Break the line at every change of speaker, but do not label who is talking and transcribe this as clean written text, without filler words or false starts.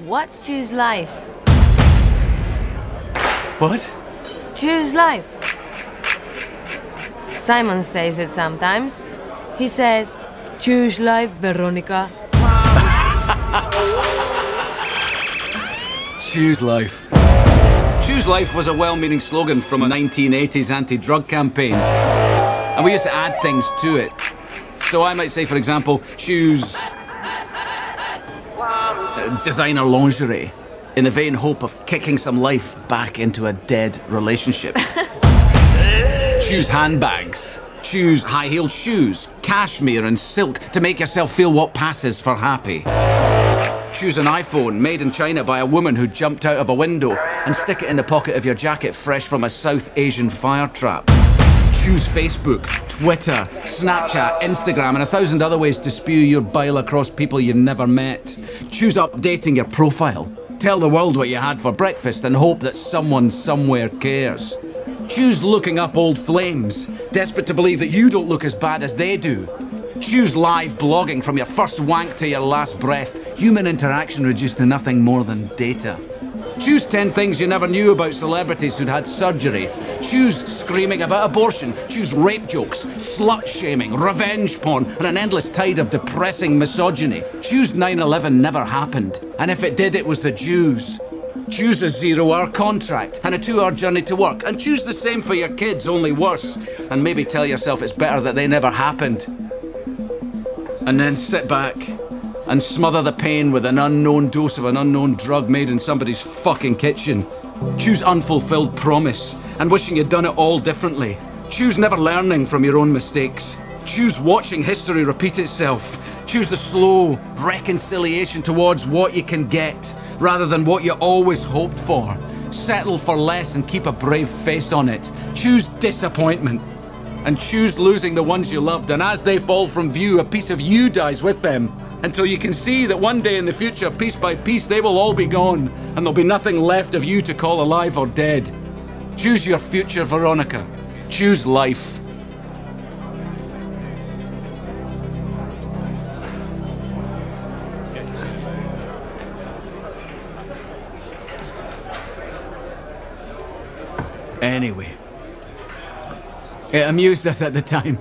What's Choose Life?
What?
Choose life. Simon says it sometimes. He says, "Choose life, Veronica."
Choose life. Choose life was a well-meaning slogan from a 1980s anti-drug campaign. And we used to add things to it. So I might say, for example, choose designer lingerie in the vain hope of kicking some life back into a dead relationship. Choose handbags. Choose high-heeled shoes, cashmere and silk to make yourself feel what passes for happy. Choose an iPhone made in China by a woman who jumped out of a window and stick it in the pocket of your jacket fresh from a South Asian fire trap. Choose Facebook, Twitter, Snapchat, Instagram and 1,000 other ways to spew your bile across people you've never met. Choose updating your profile. Tell the world what you had for breakfast and hope that someone somewhere cares. Choose looking up old flames, desperate to believe that you don't look as bad as they do. Choose live blogging from your first wank to your last breath. Human interaction reduced to nothing more than data. Choose 10 things you never knew about celebrities who'd had surgery. Choose screaming about abortion. Choose rape jokes, slut-shaming, revenge porn, and an endless tide of depressing misogyny. Choose 9/11 never happened. And if it did, it was the Jews. Choose a 0-hour contract and a 2-hour journey to work. And choose the same for your kids, only worse. And maybe tell yourself it's better that they never happened. And then sit back and smother the pain with an unknown dose of an unknown drug made in somebody's fucking kitchen. Choose unfulfilled promise and wishing you'd done it all differently. Choose never learning from your own mistakes. Choose watching history repeat itself. Choose the slow reconciliation towards what you can get rather than what you always hoped for. Settle for less and keep a brave face on it. Choose disappointment. And choose losing the ones you loved, and as they fall from view, a piece of you dies with them. Until you can see that one day in the future, piece by piece, they will all be gone, and there'll be nothing left of you to call alive or dead. Choose your future, Veronica. Choose life. Anyway. It amused us at the time.